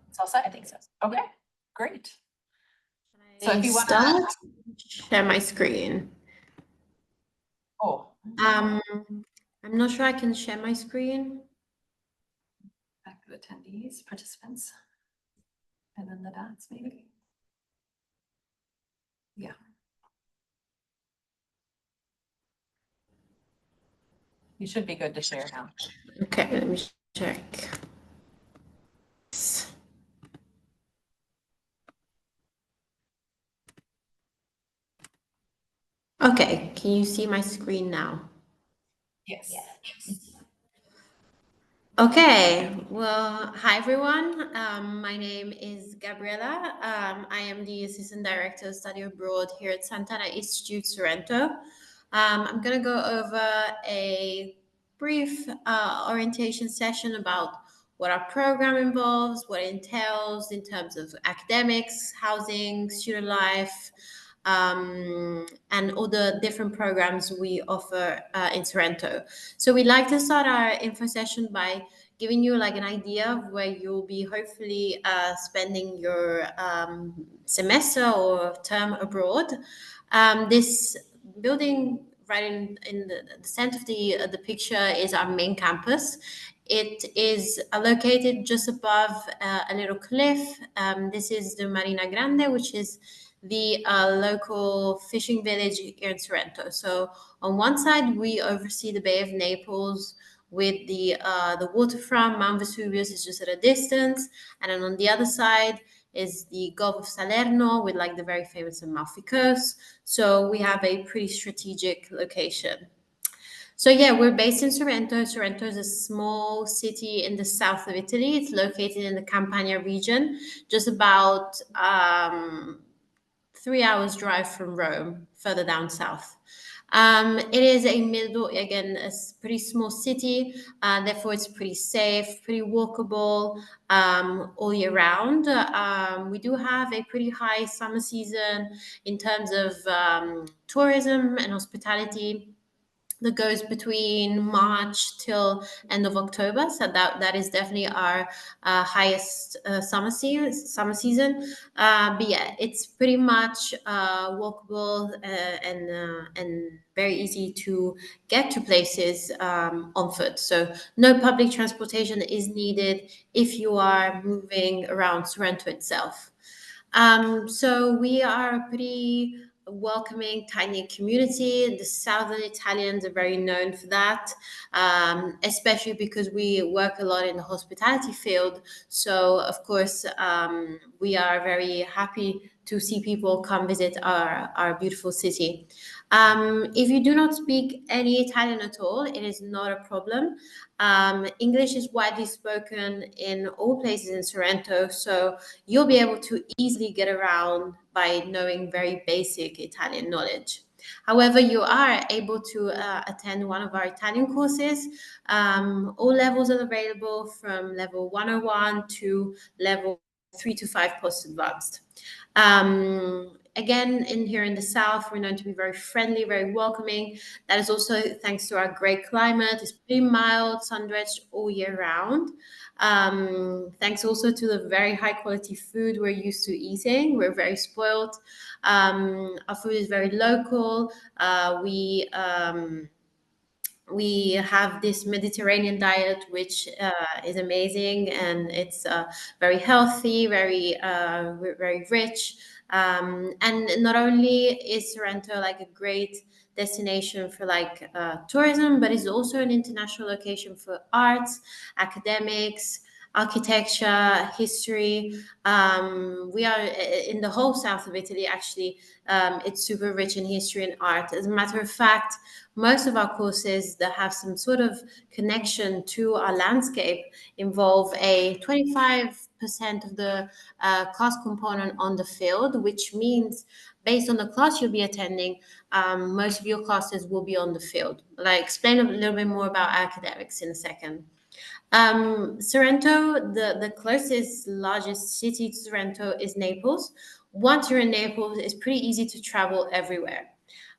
It's all set? I think so. Okay, great. So if you want to share my screen. Oh. I'm not sure I can share my screen. Back to attendees, participants, and then the dots maybe. Yeah. You should be good to share now. Okay, let me check. Okay, can you see my screen now? Yes. Okay, well, hi everyone. My name is Gabriela. I am the Assistant Director of Study Abroad here at Sant'Anna Institute, Sorrento. I'm going to go over a brief orientation session about what our program involves, what it entails in terms of academics, housing, student life, and all the different programs we offer in Sorrento. So we'd like to start our info session by giving you like an idea of where you'll be hopefully spending your semester or term abroad. This building right in the center of the picture is our main campus. It is located just above a little cliff. This is the Marina Grande, which is the local fishing village here in Sorrento. So on one side, we oversee the Bay of Naples with the waterfront. Mount Vesuvius is just at a distance. And then on the other side is the Gulf of Salerno with like the very famous Amalfi Coast. So we have a pretty strategic location. So yeah, we're based in Sorrento. Sorrento is a small city in the south of Italy. It's located in the Campania region, just about 3 hours drive from Rome, further down south. It is a pretty small city, therefore it's pretty safe, pretty walkable all year round. We do have a pretty high summer season in terms of tourism and hospitality that goes between March till end of October. So that is definitely our highest summer season. But yeah, it's pretty much walkable and very easy to get to places on foot. So no public transportation is needed if you are moving around Sorrento itself. So we are a pretty welcoming, tight-knit community. The Southern Italians are very known for that, especially because we work a lot in the hospitality field. So, of course, we are very happy to see people come visit our beautiful city. If you do not speak any Italian at all, it is not a problem. English is widely spoken in all places in Sorrento, so you'll be able to easily get around by knowing very basic Italian knowledge. However, you are able to attend one of our Italian courses. All levels are available from level 101 to level 3 to 5 post-advanced. Again, here in the south, we're known to be very friendly, very welcoming. That is also thanks to our great climate. It's pretty mild, sun-drenched all year round. Thanks also to the very high quality food we're used to eating. We're very spoiled. Our food is very local. We have this Mediterranean diet, which is amazing, and it's very healthy, very rich. And not only is Sorrento like a great destination for like tourism, but it's also an international location for arts, academics, architecture, history. We are in the whole south of Italy, actually. It's super rich in history and art. As a matter of fact, most of our courses that have some sort of connection to our landscape involve a 25% of the class component on the field, which means based on the class you'll be attending, most of your classes will be on the field. I'll explain a little bit more about academics in a second. Sorrento, the closest largest city to Sorrento is Naples. Once you're in Naples, it's pretty easy to travel everywhere.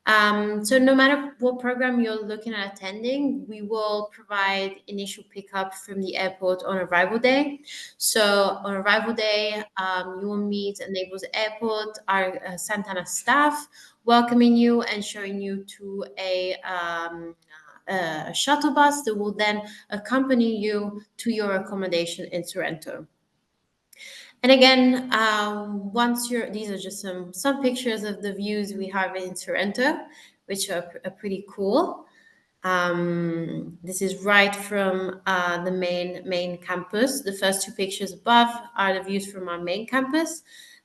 So no matter what program you're looking at attending, we will provide initial pickup from the airport on arrival day. So on arrival day, you will meet at Naples Airport, our Sant'Anna staff, welcoming you and showing you to a shuttle bus that will then accompany you to your accommodation in Sorrento. And again, these are just some pictures of the views we have in Sorrento, which are pretty cool. This is right from the main campus. The first two pictures above are the views from our main campus.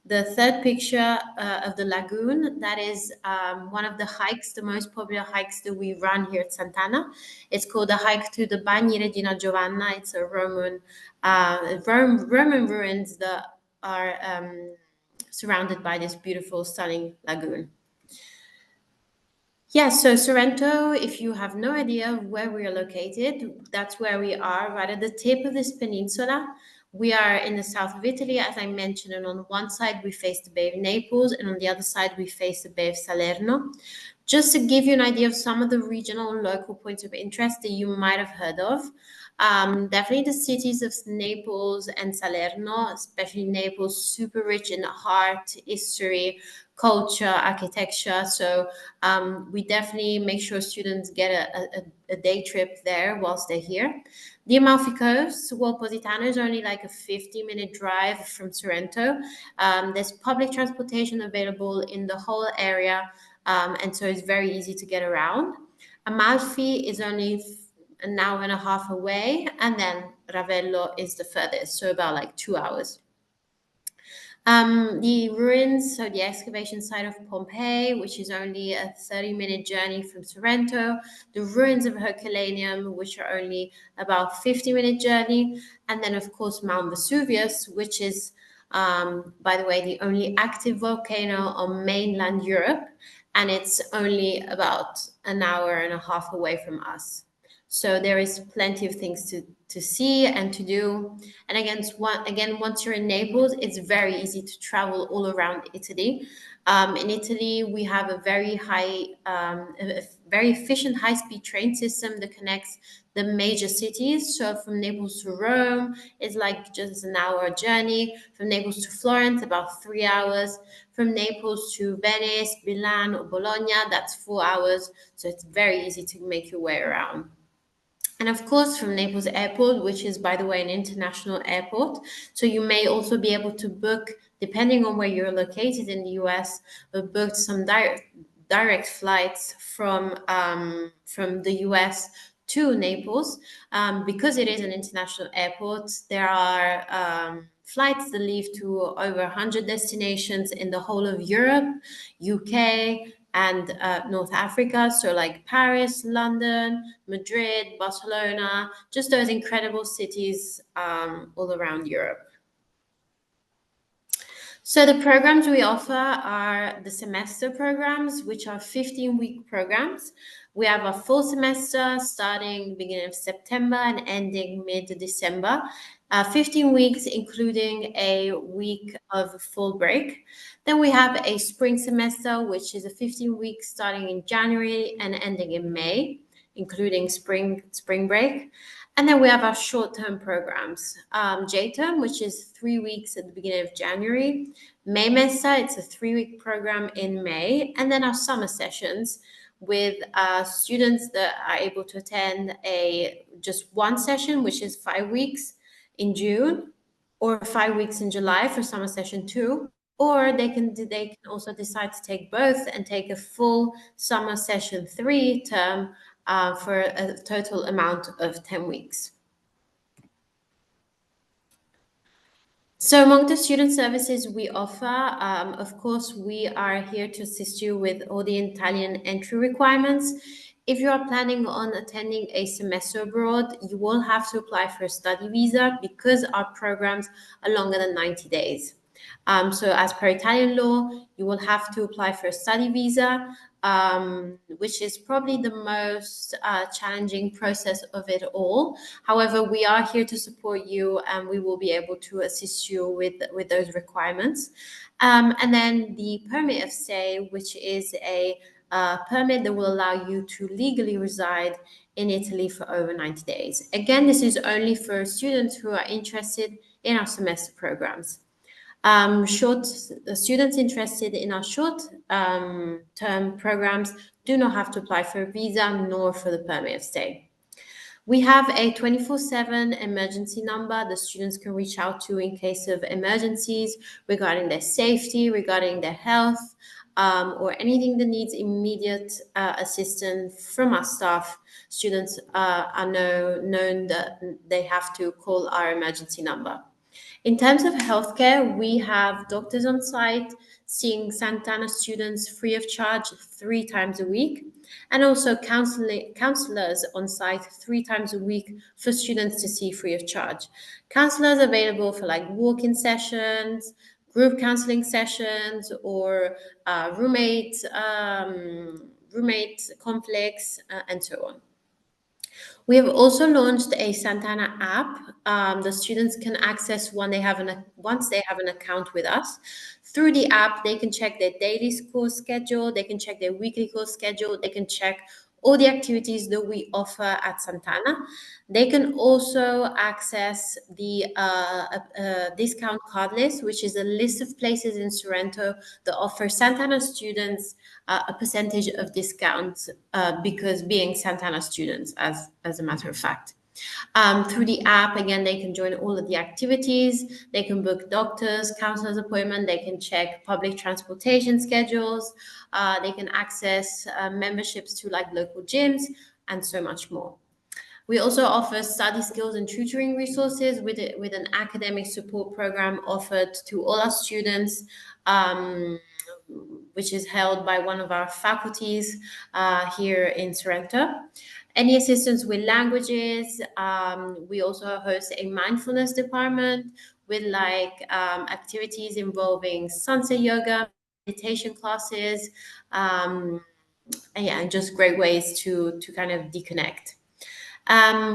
The third picture of the lagoon, that is one of the hikes, the most popular hikes that we run here at Sant'Anna. It's called the hike to the Bagni Regina Giovanna. It's a Roman ruins that are surrounded by this beautiful, stunning lagoon. Yeah, so Sorrento, if you have no idea where we are located, that's where we are, right at the tip of this peninsula. We are in the south of Italy, as I mentioned, and on one side we face the Bay of Naples, and on the other side we face the Bay of Salerno. Just to give you an idea of some of the regional and local points of interest that you might have heard of, definitely the cities of Naples and Salerno, especially Naples, super rich in art, history, culture, architecture. So we definitely make sure students get a day trip there whilst they're here. The Amalfi Coast, well, Positano is only like a 50-minute drive from Sorrento. There's public transportation available in the whole area, and so it's very easy to get around. Amalfi is only an hour and a half away, and then Ravello is the furthest, so about like 2 hours. The ruins, so the excavation site of Pompeii, which is only a 30-minute journey from Sorrento, the ruins of Herculaneum, which are only about 50-minute journey, and then of course Mount Vesuvius, which is, by the way, the only active volcano on mainland Europe, and it's only about an hour and a half away from us. So there is plenty of things to see and to do. And again, once you're in Naples, it's very easy to travel all around Italy. In Italy, we have a very very efficient high-speed train system that connects the major cities. So from Naples to Rome, it's like just an hour journey. From Naples to Florence, about 3 hours. From Naples to Venice, Milan, or Bologna, that's 4 hours. So it's very easy to make your way around. And of course, from Naples Airport, which is, by the way, an international airport. So you may also be able to book, depending on where you're located in the US, book some direct flights from the US to Naples. Because it is an international airport, there are flights that leave to over 100 destinations in the whole of Europe, UK, and North Africa. So like Paris, London, Madrid, Barcelona, just those incredible cities all around Europe. So the programs we offer are the semester programs, which are 15-week programs. We have a full semester starting beginning of September and ending mid-December. 15 weeks, including a week of full break. Then we have a spring semester, which is a 15 weeks starting in January and ending in May, including spring break. And then we have our short-term programs. J-term, which is 3 weeks at the beginning of January. May Messa, it's a 3-week program in May. And then our summer sessions with students that are able to attend just one session, which is 5 weeks in June, or 5 weeks in July for summer session 2. Or they can also decide to take both and take a full summer session 3 term for a total amount of 10 weeks. So among the student services we offer, of course, we are here to assist you with all the Italian entry requirements. If you are planning on attending a semester abroad, you will have to apply for a study visa because our programs are longer than 90 days. So as per Italian law, you will have to apply for a study visa, which is probably the most challenging process of it all. However, we are here to support you and we will be able to assist you with those requirements. And then the permit of stay, which is a permit that will allow you to legally reside in Italy for over 90 days. Again, this is only for students who are interested in our semester programs. Students interested in our short term programs do not have to apply for a visa nor for the permit of stay. We have a 24/7 emergency number that students can reach out to in case of emergencies regarding their safety, regarding their health, or anything that needs immediate assistance from our staff. Students are known that they have to call our emergency number. In terms of healthcare, we have doctors on site seeing Sant'Anna students free of charge 3 times a week, and also counselors on site 3 times a week for students to see free of charge. Counselors available for like walk-in sessions, group counseling sessions, or roommate conflicts, and so on. We have also launched a Sant'Anna app. The students can access once they have an account with us. Through the app, they can check their daily course schedule, they can check their weekly course schedule, they can check all the activities that we offer at Sant'Anna. They can also access the discount card list, which is a list of places in Sorrento that offer Sant'Anna students a percentage of discount because being Sant'Anna students, as a matter of fact. Through the app, again, they can join all of the activities, they can book doctors, counselors appointment, they can check public transportation schedules, they can access memberships to like local gyms, and so much more. We also offer study skills and tutoring resources with an academic support program offered to all our students, which is held by one of our faculties here in Sorrento. Any assistance with languages, we also host a mindfulness department with activities involving sunset yoga, meditation classes, and just great ways to kind of deconnect.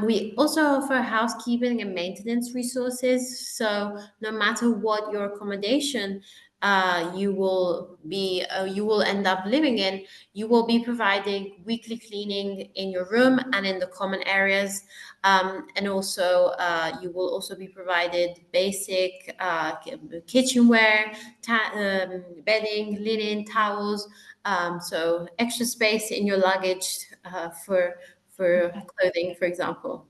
We also offer housekeeping and maintenance resources. So no matter what your accommodation you will end up living in, you will be providing weekly cleaning in your room and in the common areas, and also you will also be provided basic kitchenware, bedding, linen, towels. So extra space in your luggage for clothing, for example.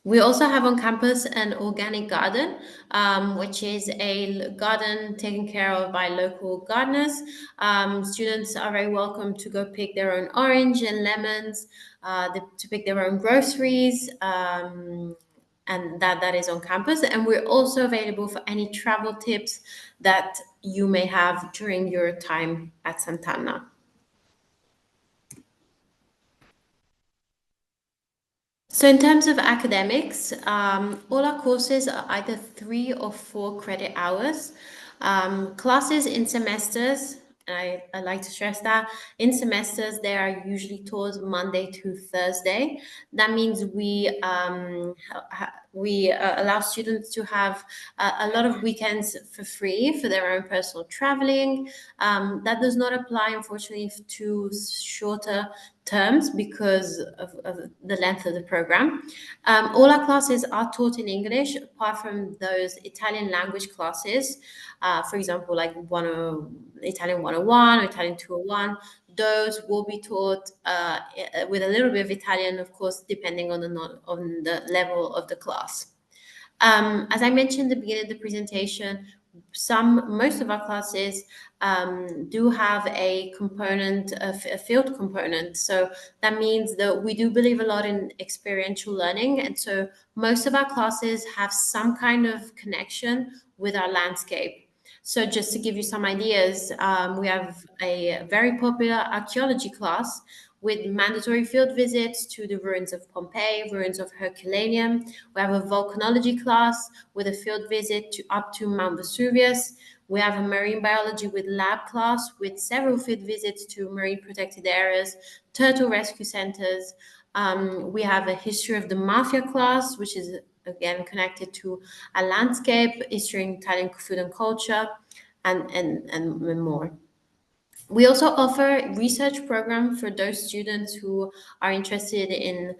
We also have on campus an organic garden, which is a garden taken care of by local gardeners. Students are very welcome to go pick their own orange and lemons, to pick their own groceries, and that is on campus. And we're also available for any travel tips that you may have during your time at Sant'Anna. So in terms of academics, all our courses are either 3 or 4 credit hours. Classes in semesters, and I like to stress that, in semesters, they are usually taught Monday to Thursday. That means we allow students to have a lot of weekends for free for their own personal traveling. That does not apply, unfortunately, to shorter terms because of the length of the program. All our classes are taught in English, apart from those Italian language classes, for example, like Italian 101 or Italian 201. Those will be taught with a little bit of Italian, of course, depending on the level of the class. As I mentioned at the beginning of the presentation, most of our classes do have a field component. So that means that we do believe a lot in experiential learning. And so most of our classes have some kind of connection with our landscape. So just to give you some ideas, we have a very popular archaeology class with mandatory field visits to the ruins of Pompeii, ruins of Herculaneum. We have a volcanology class with a field visit up to Mount Vesuvius. We have a marine biology with lab class with several field visits to marine protected areas, turtle rescue centers. We have a history of the mafia class, which is again connected to a landscape, history in Italian food and culture, and more. We also offer research program for those students who are interested in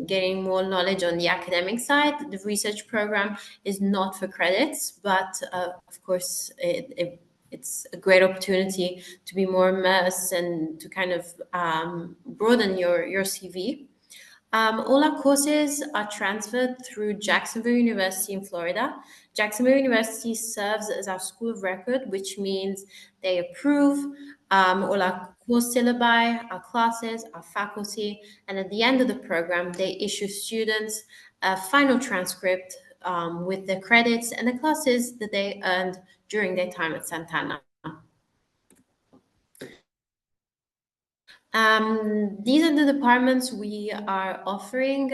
getting more knowledge on the academic side. The research program is not for credits, but of course, it's a great opportunity to be more immersed and to kind of broaden your CV. All our courses are transferred through Jacksonville University in Florida. Jacksonville University serves as our school of record, which means they approve all our course syllabi, our classes, our faculty, and at the end of the program, they issue students a final transcript with the credits and the classes that they earned during their time at Sant'Anna. These are the departments we are offering: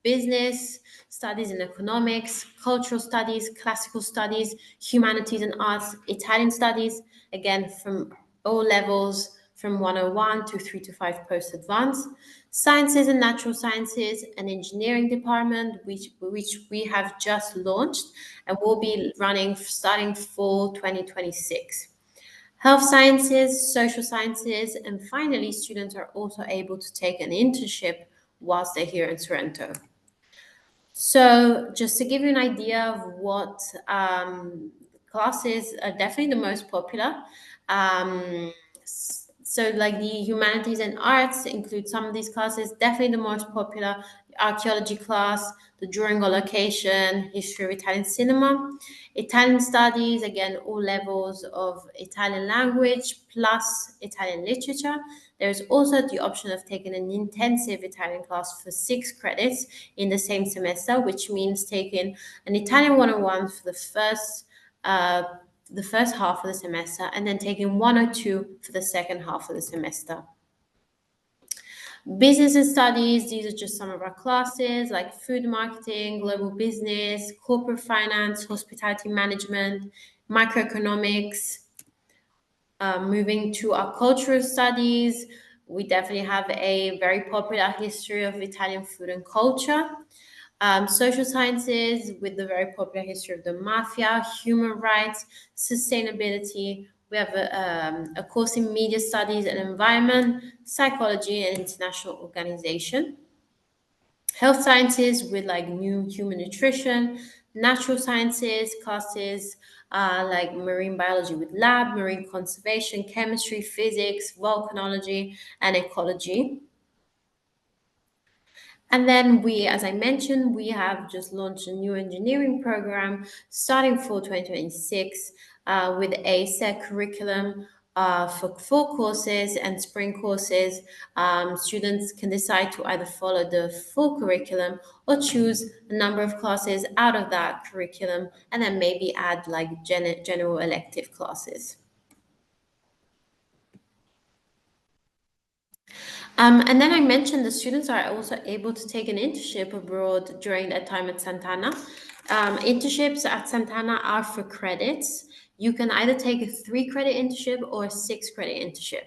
business, studies in economics, cultural studies, classical studies, humanities and arts, Italian studies, again, from all levels, from 101 to 3 to 5 post-advanced, sciences and natural sciences, an engineering department, which we have just launched and will be running starting fall 2026. Health sciences, social sciences, and finally, students are also able to take an internship whilst they're here in Sorrento. So, just to give you an idea of what classes are definitely the most popular. So, like the humanities and arts include some of these classes, definitely the most popular: archaeology class, the drawing or location, history of Italian cinema, Italian studies, again, all levels of Italian language plus Italian literature. There's also the option of taking an intensive Italian class for 6 credits in the same semester, which means taking an Italian 101 for the first half of the semester, and then taking 102 for the second half of the semester. Business and studies, these are just some of our classes like food marketing, global business, corporate finance, hospitality management, microeconomics. Moving to our cultural studies, we definitely have a very popular history of Italian food and culture. Social sciences with the very popular history of the mafia, human rights, sustainability. We have a course in media studies and environment, psychology and international organization. Health sciences with like new human nutrition, natural sciences classes like marine biology with lab, marine conservation, chemistry, physics, volcanology, and ecology. And then we, as I mentioned, we have just launched a new engineering program starting for 2026 with a set curriculum for fall courses and spring courses. Students can decide to either follow the full curriculum or choose a number of classes out of that curriculum and then maybe add like general elective classes. And then I mentioned the students are also able to take an internship abroad during their time at Sant'Anna. Internships at Sant'Anna are for credits. You can either take a 3-credit internship or a 6-credit internship.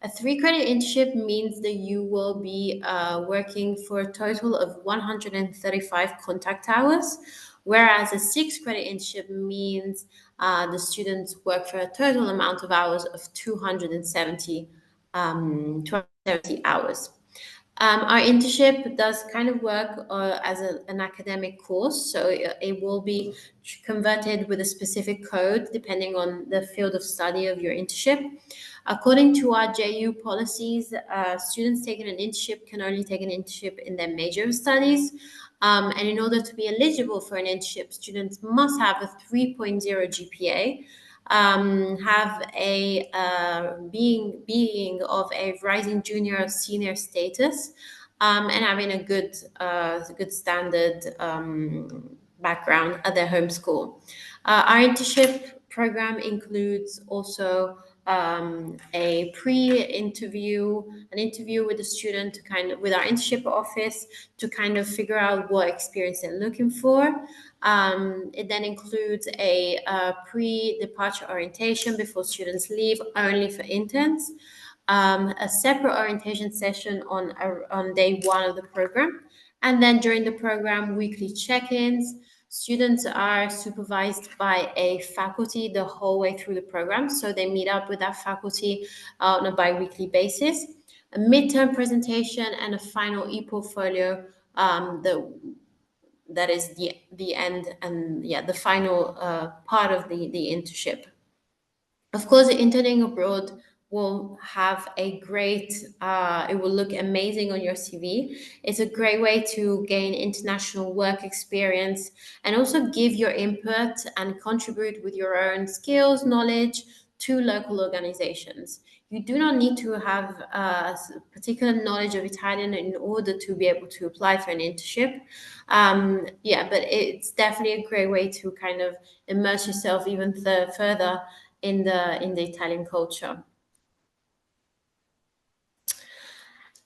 A 3-credit internship means that you will be working for a total of 135 contact hours, whereas a 6-credit internship means the students work for a total amount of hours of 270 hours. Our internship does kind of work as an academic course, so it will be converted with a specific code depending on the field of study of your internship. According to our JU policies, students taking an internship can only take an internship in their major of studies. And in order to be eligible for an internship, students must have a 3.0 GPA, have a being of a rising junior or senior status, and having a good standard background at their home school. Our internship program includes also a pre-interview, an interview with the student to with our internship office to kind of figure out what experience they're looking for. It then includes a pre-departure orientation before students leave, only for interns. A separate orientation session on day 1 of the program, and then during the program, weekly check-ins Students are supervised by a faculty the whole way through the program, so they meet up with that faculty on a bi-weekly basis. A midterm presentation and a final e-portfolio, that is the end and the final part of the internship. Of course, interning abroad will have a great, it will look amazing on your CV. It's a great way to gain international work experience and also give your input and contribute with your own skills, knowledge to local organizations. You do not need to have particular knowledge of Italian in order to be able to apply for an internship. But it's definitely a great way to kind of immerse yourself even further in the Italian culture.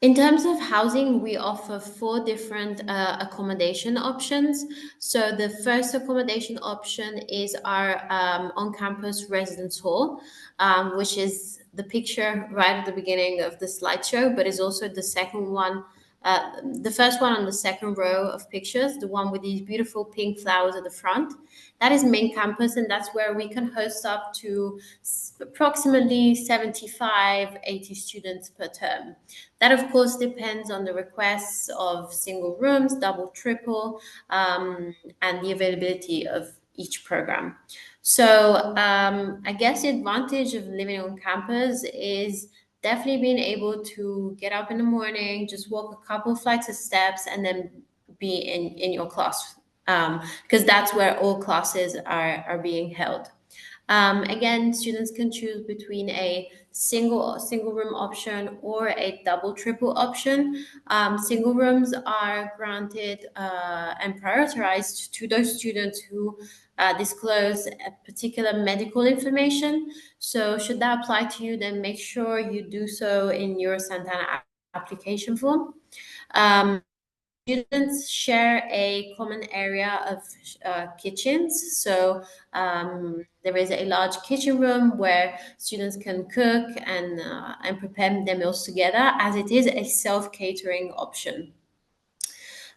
In terms of housing, we offer 4 different accommodation options. So the first accommodation option is our on-campus residence hall, which is the picture right at the beginning of the slideshow, but is also the second one, the first one on the second row of pictures, the one with these beautiful pink flowers at the front. That is main campus, and that's where we can host up to approximately 75, 80 students per term. That, of course, depends on the requests of single rooms, double, triple, and the availability of each program. So I guess the advantage of living on campus is definitely being able to get up in the morning, just walk a couple flights of steps, and then be in your class, because that's where all classes are being held. Again, students can choose between a single room option or a double triple option. Single rooms are granted and prioritized to those students who disclose a particular medical information. So should that apply to you, then make sure you do so in your Sant'Anna application form. Students share a common area of kitchens. So there is a large kitchen room where students can cook and prepare their meals together, as it is a self-catering option.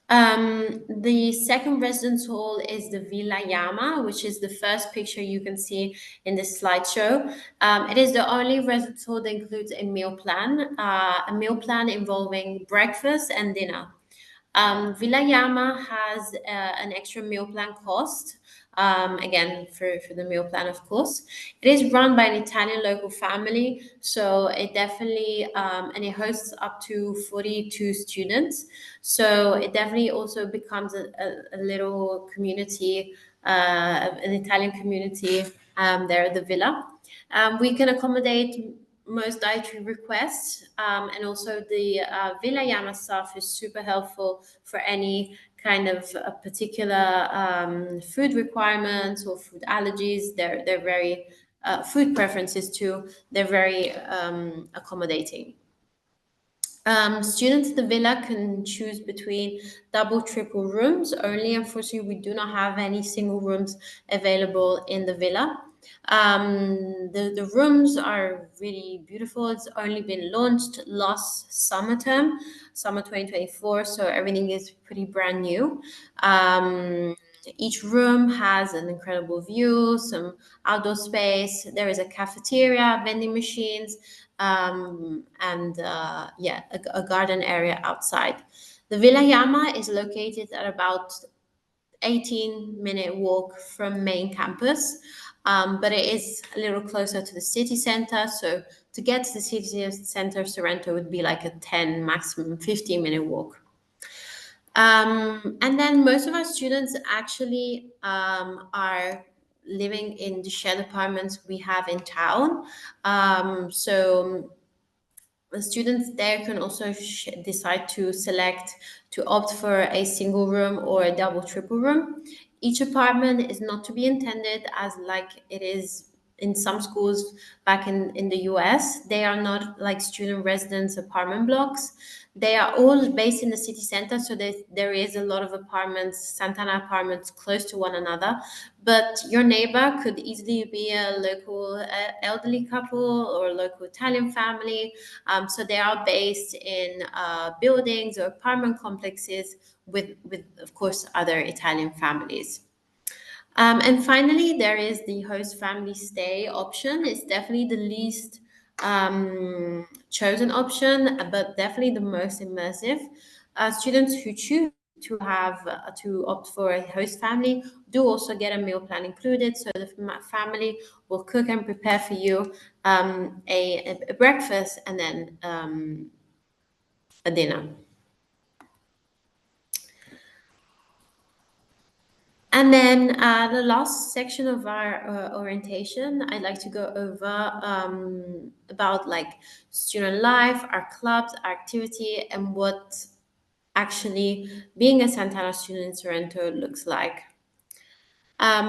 The second residence hall is the Villa Yama, which is the first picture you can see in this slideshow. It is the only residence hall that includes a meal plan involving breakfast and dinner. Villa Yama has an extra meal plan cost, again, for the meal plan, of course. It is run by an Italian local family, so it definitely, and it hosts up to 42 students. So it definitely also becomes a little community, an Italian community there at the villa. We can accommodate most dietary requests, and also the Villa Yama staff is super helpful for any kind of particular food requirements or food allergies. They're very food preferences too. They're very accommodating. Students at the villa can choose between double, triple rooms only. Unfortunately, we do not have any single rooms available in the villa. The rooms are really beautiful. It's only been launched last summer 2024, so everything is pretty brand new. Each room has an incredible view, some outdoor space. There is a cafeteria, vending machines, and a garden area outside. The Villa Yama is located at about 18-minute walk from main campus, but it is a little closer to the city center. So to get to the city center, Sorrento would be like a 10, maximum 15-minute walk. And then most of our students actually are living in the shared apartments we have in town. So the students there can also decide to opt for a single room or a double triple room. Each apartment is not to be intended as like it is in some schools back in the US. They are not like student residence apartment blocks. They are all based in the city center, so there is a lot of apartments, Sant'Anna apartments, close to one another. But your neighbor could easily be a local elderly couple or a local Italian family. So they are based in buildings or apartment complexes with, of course, other Italian families. And finally, there is the host family stay option. It's definitely the least chosen option, but definitely the most immersive. Students who choose to opt for a host family do also get a meal plan included. So the family will cook and prepare for you a breakfast and then a dinner. And then the last section of our orientation, I'd like to go over about like student life, our clubs, our activity, and what actually being a Sant'Anna student in Sorrento looks like.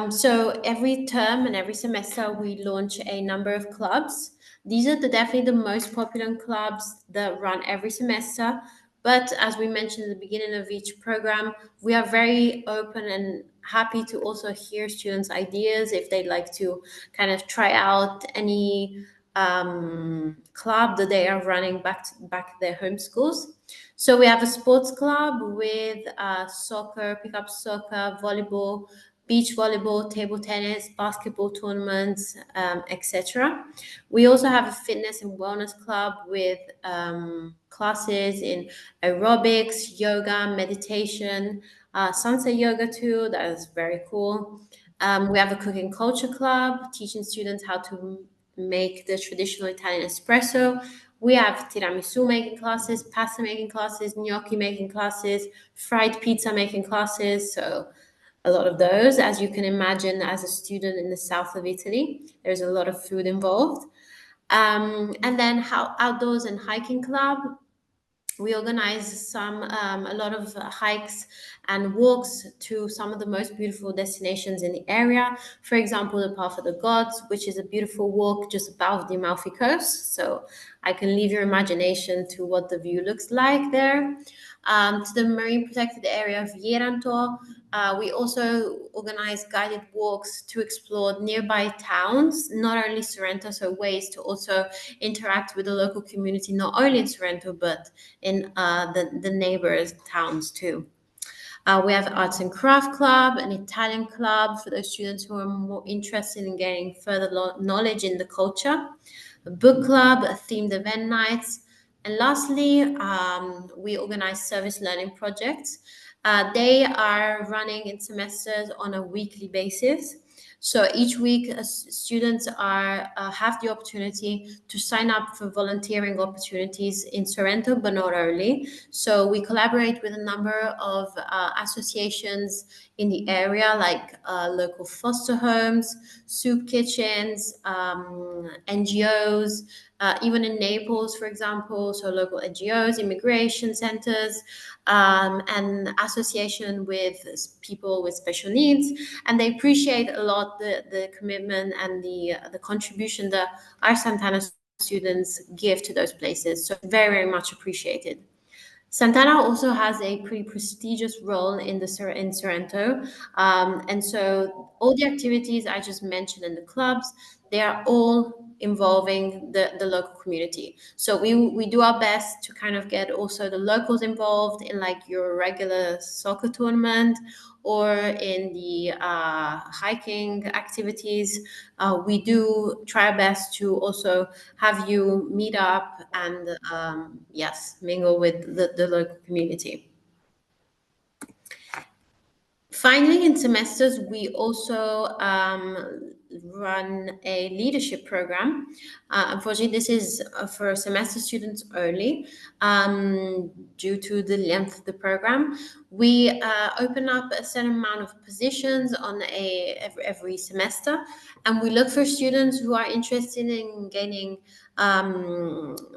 So every term and every semester, we launch a number of clubs. These are definitely the most popular clubs that run every semester. But as we mentioned at the beginning of each program, we are very open and happy to also hear students' ideas if they'd like to kind of try out any club that they are running back at their home schools. So we have a sports club with soccer, pickup soccer, volleyball, beach volleyball, table tennis, basketball tournaments, etc. We also have a fitness and wellness club with classes in aerobics, yoga, meditation, sunset yoga too. That is very cool. We have a cooking culture club teaching students how to make the traditional Italian espresso. We have tiramisu making classes, pasta making classes, gnocchi making classes, fried pizza making classes. So a lot of those. As you can imagine, as a student in the south of Italy, there's a lot of food involved. And then how outdoors and hiking club, we organize a lot of hikes and walks to some of the most beautiful destinations in the area. For example, the Path of the Gods, which is a beautiful walk just above the Amalfi Coast. So I can leave your imagination to what the view looks like there. To the marine protected area of Yeranto, we also organize guided walks to explore nearby towns, not only Sorrento, so ways to also interact with the local community, not only in Sorrento, but in the neighbors towns too. We have Arts and Craft Club, an Italian club for those students who are more interested in gaining further knowledge in the culture, a book club, a themed event nights, and lastly, we organize service learning projects. They are running in semesters on a weekly basis. So each week, students have the opportunity to sign up for volunteering opportunities in Sorrento, but not only. So we collaborate with a number of associations in the area, like local foster homes, soup kitchens, NGOs, even in Naples, for example, so local NGOs, immigration centers, and association with people with special needs. And they appreciate a lot the commitment and the contribution that our Sant'Anna students give to those places. So very, very much appreciated. Sant'Anna also has a pretty prestigious role in Sorrento, and so all the activities I just mentioned in the clubs, they are all involving the local community. So we do our best to kind of get also the locals involved in like your regular soccer tournament or in the hiking activities. We do try our best to also have you meet up and yes, mingle with the local community. Finally, in semesters, we also run a leadership program. Unfortunately, this is for semester students only due to the length of the program. We open up a certain amount of positions on every semester, and we look for students who are interested in gaining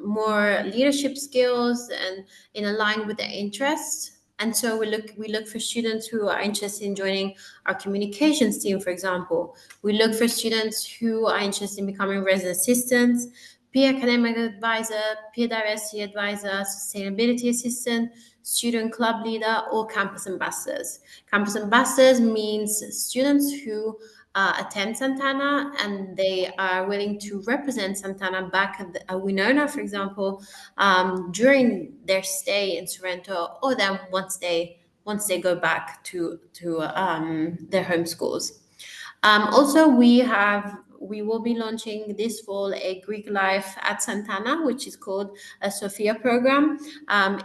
more leadership skills and in line with their interests. And so we look for students who are interested in joining our communications team, for example. We look for students who are interested in becoming resident assistants, peer academic advisor, peer diversity advisor, sustainability assistant, student club leader, or campus ambassadors. Campus ambassadors means students who attend Sant'Anna and they are willing to represent Sant'Anna back at Winona, for example, during their stay in Sorrento, or then once they go back to their home schools. Also, we will be launching this fall a Greek life at Sant'Anna, which is called a Sophia program.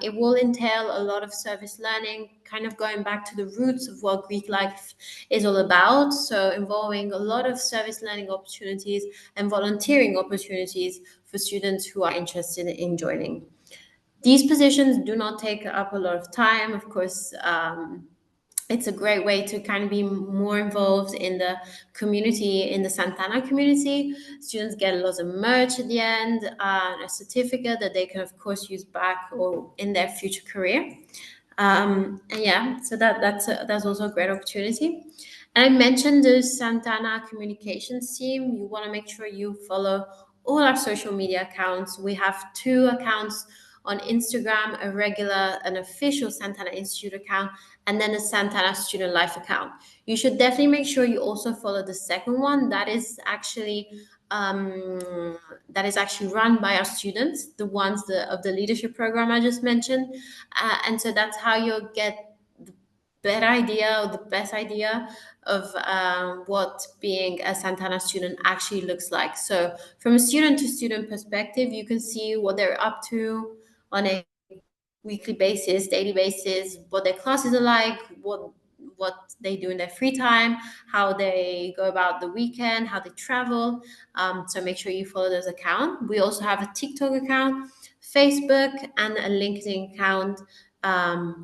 It will entail a lot of service learning, kind of going back to the roots of what Greek life is all about. So, involving a lot of service learning opportunities and volunteering opportunities for students who are interested in joining. These positions do not take up a lot of time. Of course, it's a great way to kind of be more involved in the community, in the Sant'Anna community. Students get lots of merch at the end, a certificate that they can, of course, use back or in their future career. And yeah, so that's also a great opportunity. And I mentioned the Sant'Anna communications team. You want to make sure you follow all our social media accounts. We have 2 accounts on Instagram, a regular, an official Sant'Anna Institute account, and then a Sant'Anna Student Life account. You should definitely make sure you also follow the second one. That is actually run by our students, the ones of the leadership program I just mentioned, and so that's how you'll get the better idea or the best idea of what being a Sant'Anna student actually looks like. So from a student to student perspective, you can see what they're up to on a weekly basis, daily basis, what their classes are like, what they do in their free time, how they go about the weekend, how they travel. So make sure you follow those accounts. We also have a TikTok account, Facebook, and a LinkedIn account.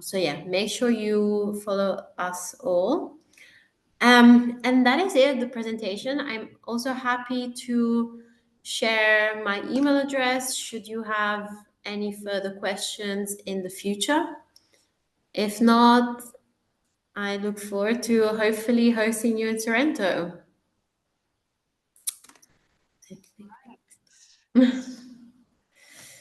So yeah, make sure you follow us all. And that is it, the presentation. I'm also happy to share my email address should you have any further questions in the future. If not, I look forward to hopefully hosting you in Sorrento.